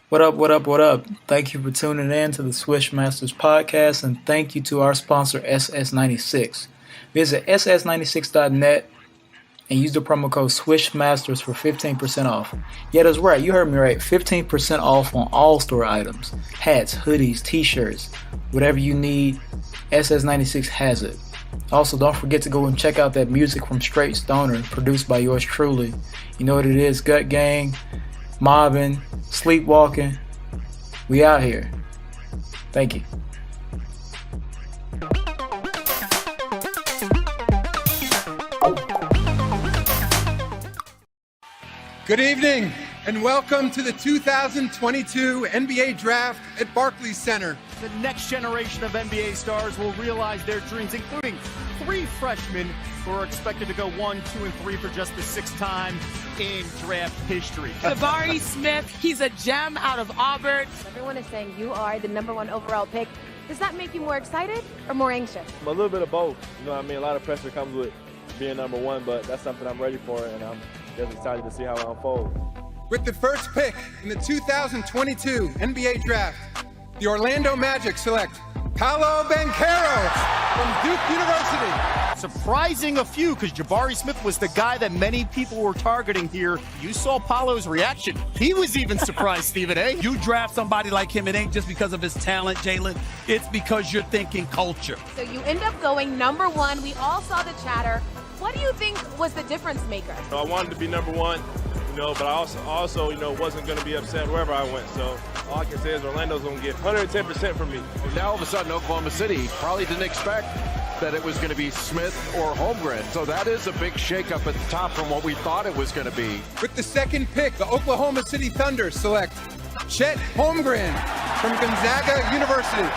What up, what up, what up? Thank you for tuning in to the Swish Masters Podcast, and thank you to our sponsor, SS96. Visit ss96.net and use the promo code Swish Masters for 15% off. Yeah, that's right, you heard me right. 15% off on all store items. Hats, hoodies, t-shirts, whatever you need, SS96 has it. Also, don't forget to go and check out that music from Straight Stoner, produced by yours truly. You know what it is, Gut Gang, mobbing, sleepwalking. We out here. Thank you. Good evening and welcome to the 2022 NBA Draft at Barclays Center. The next generation of NBA stars will realize their dreams, including 3 freshmen who are expected to go 1, 2, and 3 for just the 6th time in draft history. Jabari Smith, he's a gem out of Auburn. Everyone is saying you are the #1 overall pick. Does that make you more excited or more anxious? A little bit of both. You know what I mean? A lot of pressure comes with being #1, but that's something I'm ready for, and I'm just excited to see how it unfolds. With the first pick in the 2022 NBA Draft, the Orlando Magic select Paolo Banchero from Duke University. Surprising a few, because Jabari Smith was the guy that many people were targeting here. You saw Paolo's reaction. He was even surprised, Stephen A. You draft somebody like him, it ain't just because of his talent, Jalen. It's because you're thinking culture. So you end up going #1. We all saw the chatter. What do you think was the difference maker? I wanted to be #1, but I also wasn't going to be upset wherever I went. So all I can say is Orlando's going to get 110% from me. Now all of a sudden Oklahoma City probably didn't expect that it was going to be Smith or Holmgren. So that is a big shakeup at the top from what we thought it was going to be. With the second pick, the Oklahoma City Thunder select Chet Holmgren from Gonzaga University.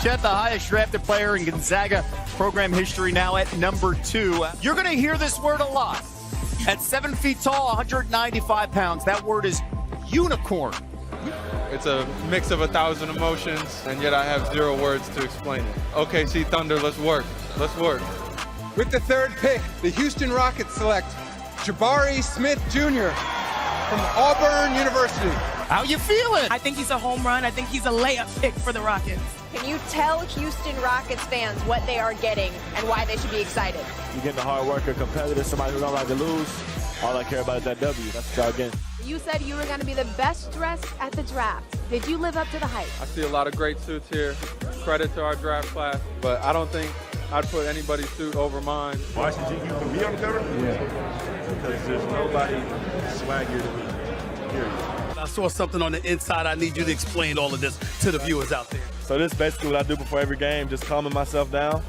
Chet, the highest drafted player in Gonzaga program history, now at #2. You're going to hear this word a lot. At 7 feet tall, 195 pounds, that word is unicorn. It's a mix of 1,000 emotions, and yet I have 0 words to explain it. OKC Thunder, let's work. Let's work. With the third pick, the Houston Rockets select Jabari Smith Jr. from Auburn University. How you feeling? I think he's a home run. I think he's a layup pick for the Rockets. Can you tell Houston Rockets fans what they are getting and why they should be excited? You're getting a hard worker, competitor, somebody who don't like to lose. All I care about is that W. That's what y'all getting. You said you were going to be the best dressed at the draft. Did you live up to the hype? I see a lot of great suits here. Credit to our draft class, but I don't think I'd put anybody's suit over mine. Washington, you can be on the cover? Yeah. Because there's nobody swaggier than me. Period. I saw something on the inside. I need you to explain all of this to the viewers out there. So this is basically what I do before every game, just calming myself down.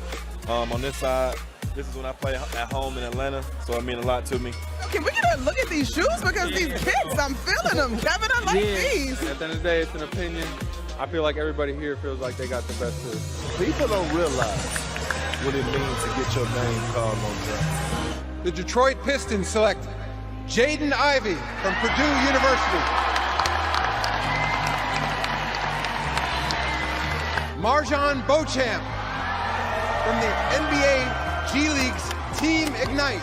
On this side, this is when I play at home in Atlanta, so it means a lot to me. Can we get a look at these shoes? Because these kicks, I'm feeling them. Kevin, I like these. At the end of the day, it's an opinion. I feel like everybody here feels like they got the best suit. People don't realize what it means to get your name called on draft. The Detroit Pistons select Jaden Ivey from Purdue University. Marjon Beauchamp from the NBA G League's Team Ignite.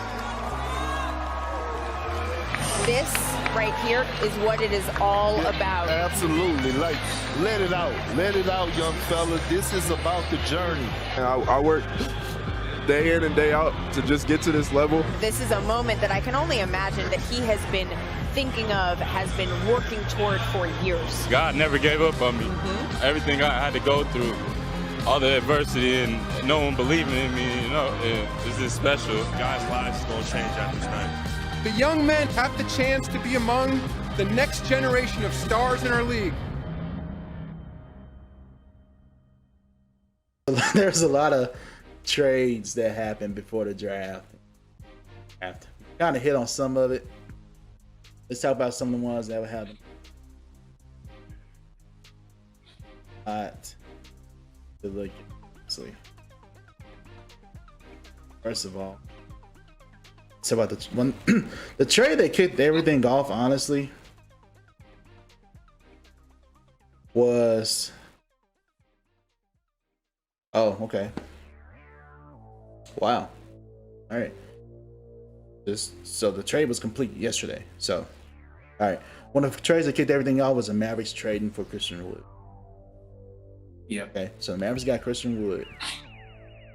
This right here is what it is all about. Absolutely. Like, let it out, young fella. This is about the journey. And I work day in and day out to just get to this level. This is a moment that I can only imagine that he has been thinking of, has been working toward for years. God never gave up on me. Everything I had to go through, all the adversity and no one believing in me, it's just special. God's lives is going to change after tonight. The young men have the chance to be among the next generation of stars in our league. There's a lot of trades that happened before the draft. Kind of hit on some of it. Let's talk about some of the ones that happened. Look, first of all, it's about the trade that kicked everything off. Honestly, was okay. Wow. All right. So the trade was complete yesterday. So All right. One of the trades that kicked everything off was the Mavericks trading for Christian Wood. Yeah. Okay. So the Mavericks got Christian Wood.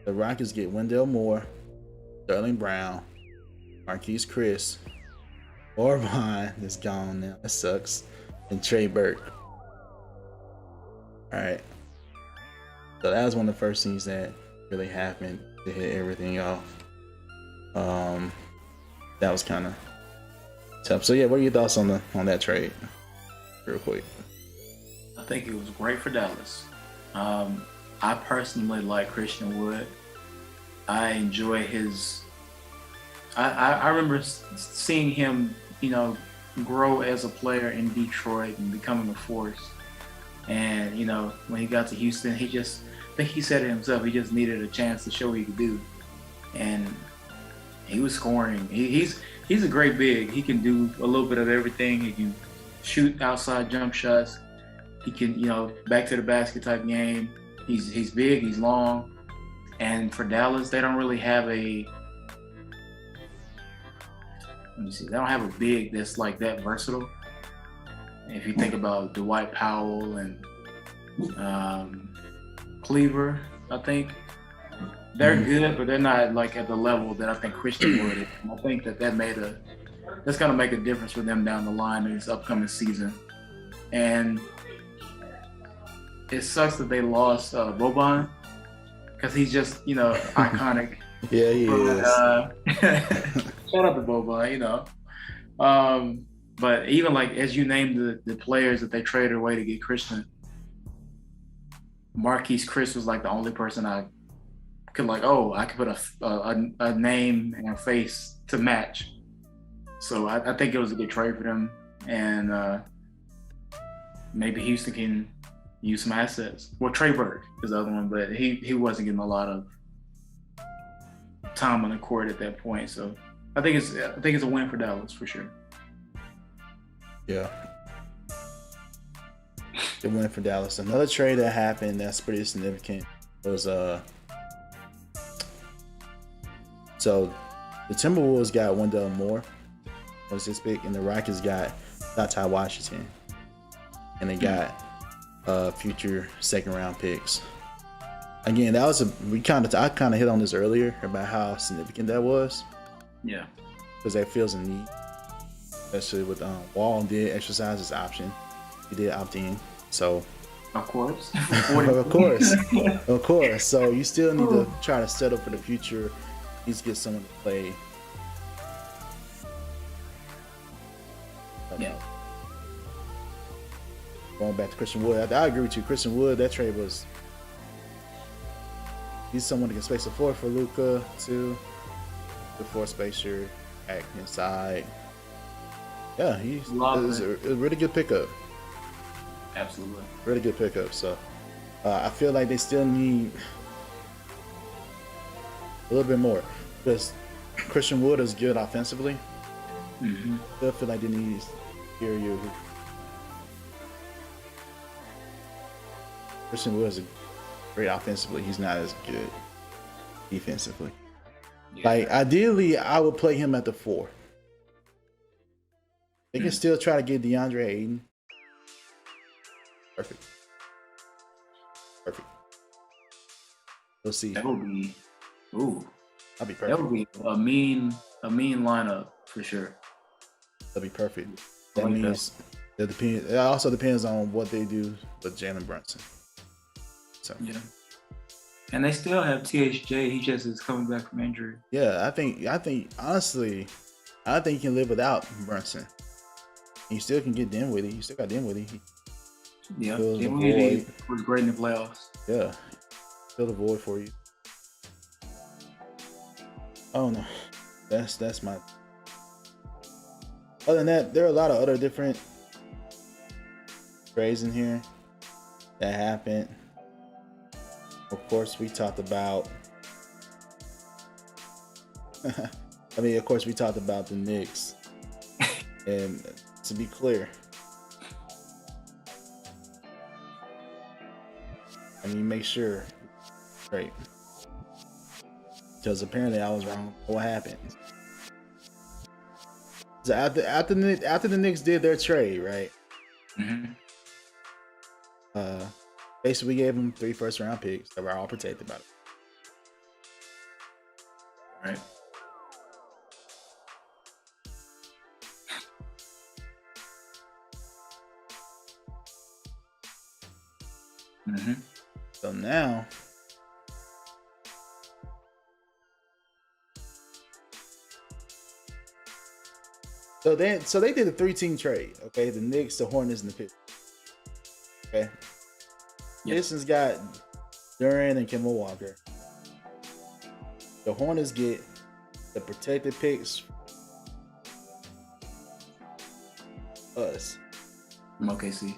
The Rockets get Wendell Moore, Sterling Brown, Marquise Chris, Orban is gone now. That sucks. And Trey Burke. All right. So that was one of the first things that really happened to hit everything off. That was kind of tough. So yeah, what are your thoughts on that trade, real quick? I think it was great for Dallas. I personally like Christian Wood. I enjoy his. I remember seeing him, grow as a player in Detroit and becoming a force. And when he got to Houston, I think he said it himself. He just needed a chance to show what he could do, and he was scoring. He's a great big. He can do a little bit of everything. He can shoot outside jump shots. He can, back to the basket type game. He's big. He's long. And for Dallas, they don't really have a. Let me see. They don't have a big that's like that versatile. If you think about Dwight Powell and Cleaver, I think they're good, but they're not like at the level that I think Christian Wood is. I think that's gonna make a difference for them down the line in this upcoming season. And it sucks that they lost Boban because he's just iconic. Yeah, he is. Shout out to Boban, But even like as you named the players that they traded away to get Christian, Marquise Chris was like the only person I could I could put a name and a face to match. So I think it was a good trade for them, and maybe Houston can use some assets. Well, Trey Burke is the other one, but he wasn't getting a lot of time on the court at that point. So I think it's a win for Dallas for sure. Yeah. Good win for Dallas. Another trade that happened that's pretty significant was so the Timberwolves got Wendell Moore, was his pick, and the Rockets got Ty Washington. And they got future second round picks. Again, that was I kind of hit on this earlier about how significant that was. Yeah. Because that feels a need. Especially with Wall did exercise his option. He did opt in. So of course. of course. So you still need to try to settle for the future. At least get someone to play. Yeah. Going back to Christian Wood, I agree with you. Christian Wood, that trade he's someone that can space the floor for Luka too. The floor spacer, back inside. Yeah, he's a really good pickup. Absolutely. Really good pickup. So I feel like they still need a little bit more because Christian Wood is good offensively. Mm-hmm. I still feel like they need superior. Christian Wood is great offensively. He's not as good defensively. Yeah. Like ideally, I would play him at the 4. They can still try to get DeAndre Ayton. Perfect. We'll see. That would be, that'd be perfect. That would be a mean lineup for sure. That'd be perfect. That means it also depends on what they do with Jalen Brunson. So yeah. And they still have THJ. He just is coming back from injury. Yeah, I think honestly, he can live without Brunson. You still can get Dinwiddie. You still got Dinwiddie. Yeah, Dinwiddie was great in the playoffs. Yeah, fill the void for you. Oh no, that's my. Other than that, there are a lot of other different trades in here that happened. Of course, we talked about. Of course, we talked about the Knicks, and to be clear, make sure, right? Because apparently I was wrong. What happened? So after the Knicks did their trade, right? Mm-hmm. Basically, we gave them 3 first-round picks that were all protected by it. Right. Mm-hmm. So now, so they did a 3-team trade. Okay, the Knicks, the Hornets, and the Pistons. Okay, Pistons got Duran and Kemba Walker. The Hornets get the protected picks. Us. From OKC.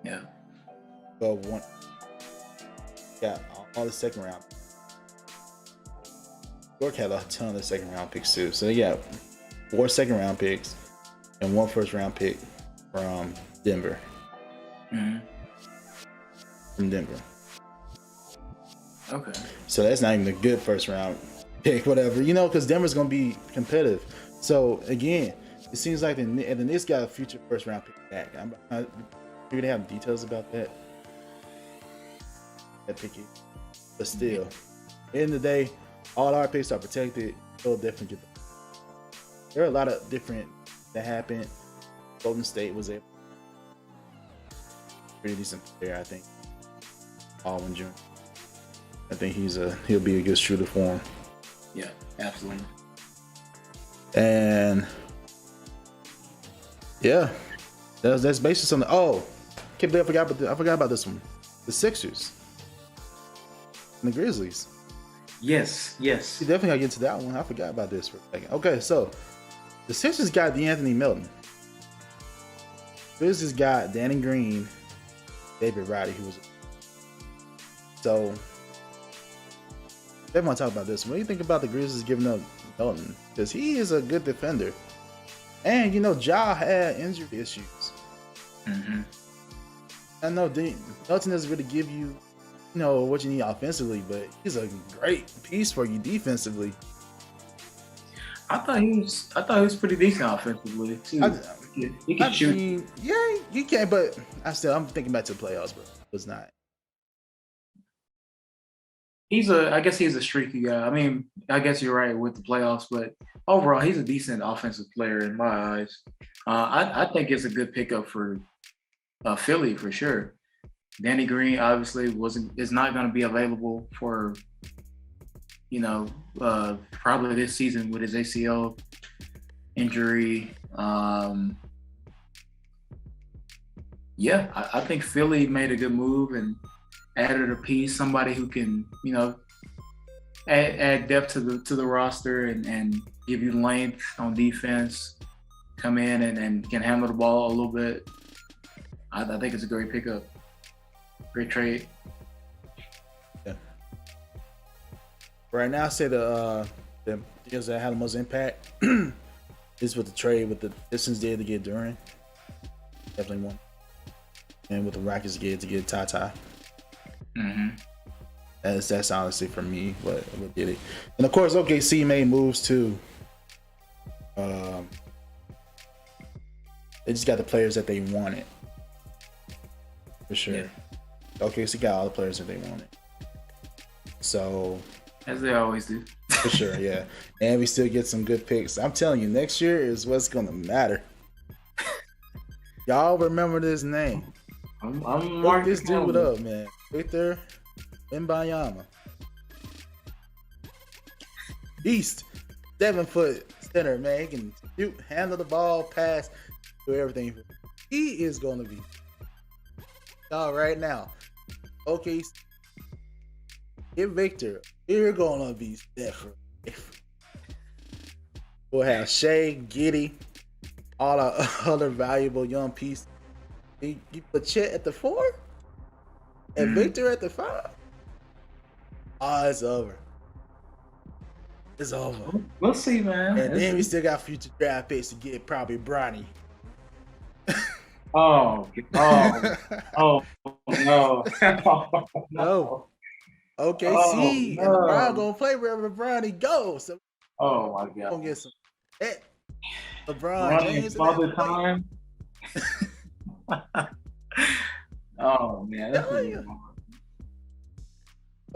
Yeah. But one got all the second round. York had a ton of second round picks too. So they got 4 second round picks and 1 first round pick from Denver. Mm-hmm. From Denver. Okay. So that's not even a good first round pick, whatever. Because Denver's going to be competitive. So again, it seems like the Knicks got a future first round pick back. I figure they have details about that. That picky. But still, at the end of the day, all our picks are protected. They'll definitely get them. There are a lot of different that happened. Golden State was a pretty decent player, I think. Alwyn Jr. I think he'll be a good shooter for him. Yeah, absolutely. And yeah, that's basically something. Oh, can't believe I forgot about this one. The Sixers and the Grizzlies. Yes. You definitely gotta get to that one. I forgot about this for a second. Okay, so the Sixers got DeAnthony Melton. Grizzlies got Danny Green, David Roddy, who was. So definitely want to talk about this. What do you think about the Grizzlies giving up Melton? Because he is a good defender. And, Ja had injury issues. Mm-hmm. I know Melton doesn't really give you, what you need offensively, but he's a great piece for you defensively. I thought he was pretty decent offensively too. He can shoot. Yeah, he can, but I'm thinking back to the playoffs, but it was not. I guess he's a streaky guy. I mean, I guess you're right with the playoffs, but overall, he's a decent offensive player in my eyes. I think it's a good pickup for Philly for sure. Danny Green obviously is not going to be available for probably this season with his ACL injury. I think Philly made a good move and added a piece, somebody who can, add depth to the roster and give you length on defense, come in and can handle the ball a little bit. I think it's a great pickup. Great trade. Yeah. Right now, I say the deals that had the most impact is with the trade with the Pistons did to get Duran. Definitely one. And with the Rockets did to get Tata. Mm-hmm. That's honestly for me what did it. And of course, OKC made moves too. They just got the players that they wanted. For sure. Yeah. OKC got all the players that they wanted. So as they always do. For sure, yeah. And we still get some good picks. I'm telling you, next year is what's gonna matter. Y'all remember this name. I'm marking this dude up, man. Victor Wembanyama. Beast. 7-foot center, man. He can shoot, handle the ball, pass, do everything. He is gonna be y'all right now. Okay. Get Victor. You're gonna be different. We'll have Shea, Giddey, all the other valuable young pieces. You put Chet at the 4 and Victor at the 5. Oh, it's over. It's over. We'll see, man. And then we still got future draft picks to get probably Bronny. No. No. Okay, see, and LeBron gonna play wherever Bronny goes. So oh my God. Gonna get some. LeBron James. Father Time. Oh man, that's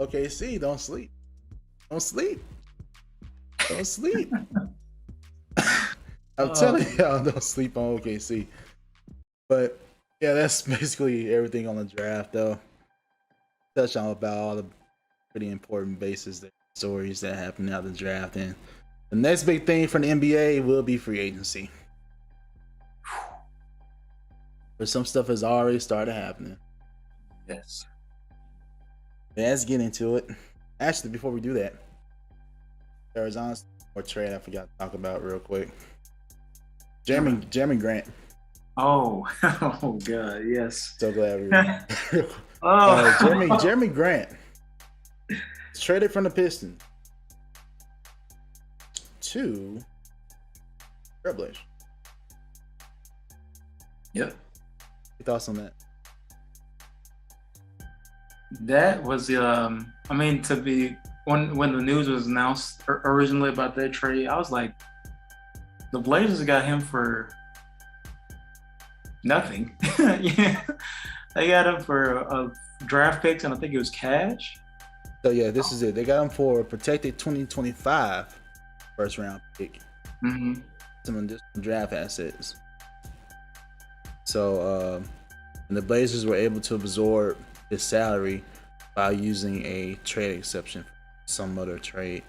Okay, see, don't sleep. Don't sleep. Don't sleep. I'm telling y'all, don't sleep on OKC. But yeah, that's basically everything on the draft, though. Touch on about all the pretty important stories that happened out of the draft, and the next big thing for the NBA will be free agency. But some stuff has already started happening. Yes. Let's get into it. Actually, before we do that, Arizona or trade I forgot to talk about real quick. Jeremy Grant. Oh, oh God, yes. So glad we were. Jeremy Grant traded from the Pistons to Trailblazers. Yep. Your thoughts on that? That was I mean, to be when the news was announced originally about that trade, I was like, the Blazers got him for nothing. Yeah, they got him for draft picks, and I think it was cash. So yeah, this is it. They got him for a protected 2025 first round pick. Mm-hmm. Some additional draft assets. So and the Blazers were able to absorb his salary by using a trade exception, some other trade.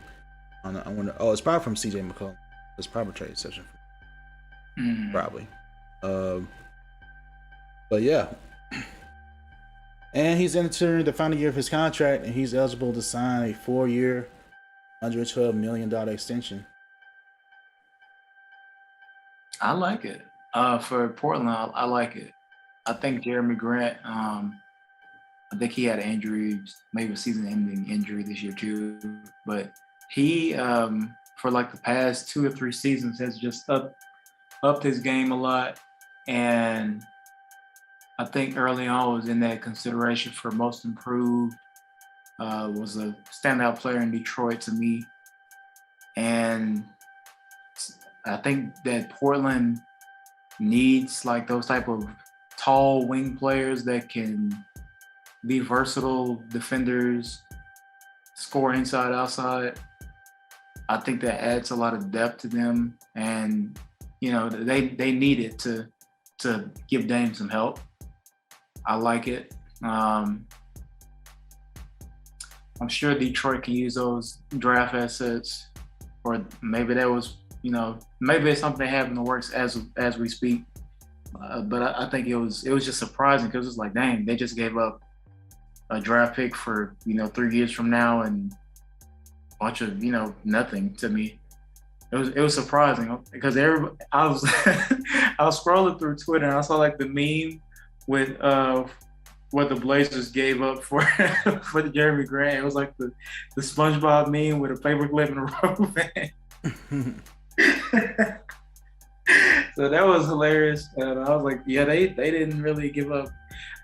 I wonder. Oh, it's probably from CJ McCollum. It's probably a trade exception. Probably. But yeah. And he's entering the final year of his contract, and he's eligible to sign a 4-year, $112 million extension. I like it. For Portland, I like it. I think Jeremy Grant, I think he had an injury, maybe a season-ending injury this year too. But he, for like the past 2 or 3 seasons, has just upped his game a lot. And I think early on was in that consideration for most improved, was a standout player in Detroit to me. And I think that Portland needs like those type of tall wing players that can be versatile defenders, score inside, outside. I think that adds a lot of depth to them, and you know they need it to give Dame some help. I like it. I'm sure Detroit can use those draft assets, or maybe that was, maybe it's something they have in the works as we speak. But I think it was just surprising because it's like, dang, they just gave up a draft pick for 3 years from now and a bunch of nothing to me. It was surprising because I was I was scrolling through Twitter and I saw like the meme with what the Blazers gave up for for Jeremy Grant. It was like the SpongeBob meme with a paperclip and a rubber band. So that was hilarious. And I was like, yeah, they didn't really give up.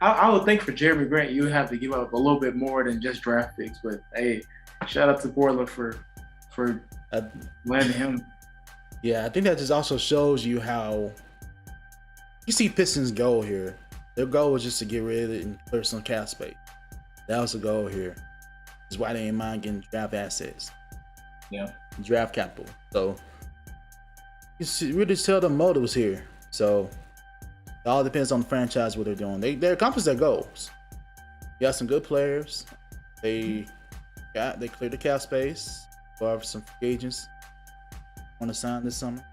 I would think for Jeremy Grant, you would have to give up a little bit more than just draft picks. But hey, shout out to Portland for landing him. Yeah, I think that just also shows you how you see Pistons' goal here. Their goal was just to get rid of it and clear some cap space. That was the goal here. That's why they didn't mind getting draft assets. Yeah. Draft capital. So you really tell the motives here. So it all depends on the franchise what they're doing. They accomplished their goals. You got some good players. They cleared the cap space for some free agents want to sign this summer.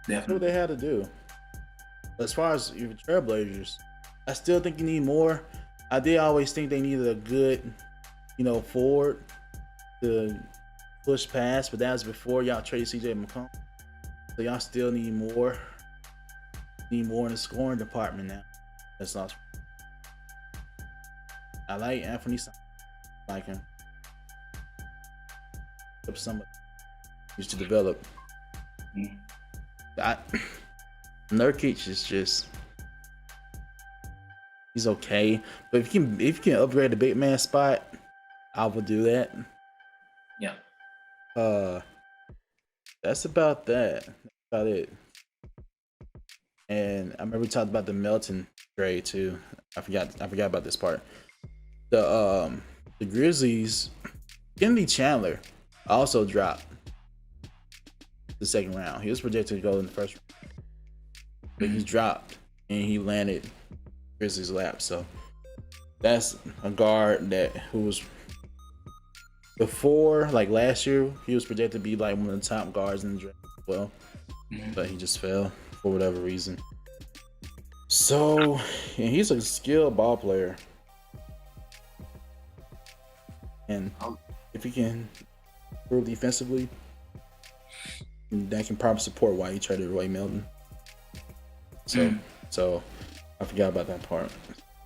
Definitely. That's what they had to do. As far as your Trailblazers, I still think you need more. I did always think they needed a good, forward to push past, but that was before y'all traded CJ McCollum. So y'all still need more. Need more in the scoring department now. That's not. I like Anthony. I like him. Somebody used to develop. Nurkic is just, he's okay, but if you can upgrade the big man spot, I would do that. Yeah. that's about that. That's about it. And I remember we talked about the Melton trade too. I forgot about this part. The Grizzlies, Kennedy Chandler also dropped the second round. He was projected to go in the first round, but he dropped and he landed Grizzlies' lap. So that's a guard who was before, like last year, he was projected to be like one of the top guards in the draft as well, but he just fell for whatever reason. So, and he's a skilled ball player, and if he can improve defensively, that can probably support why he traded away Melton. So I forgot about that part.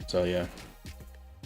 So yeah.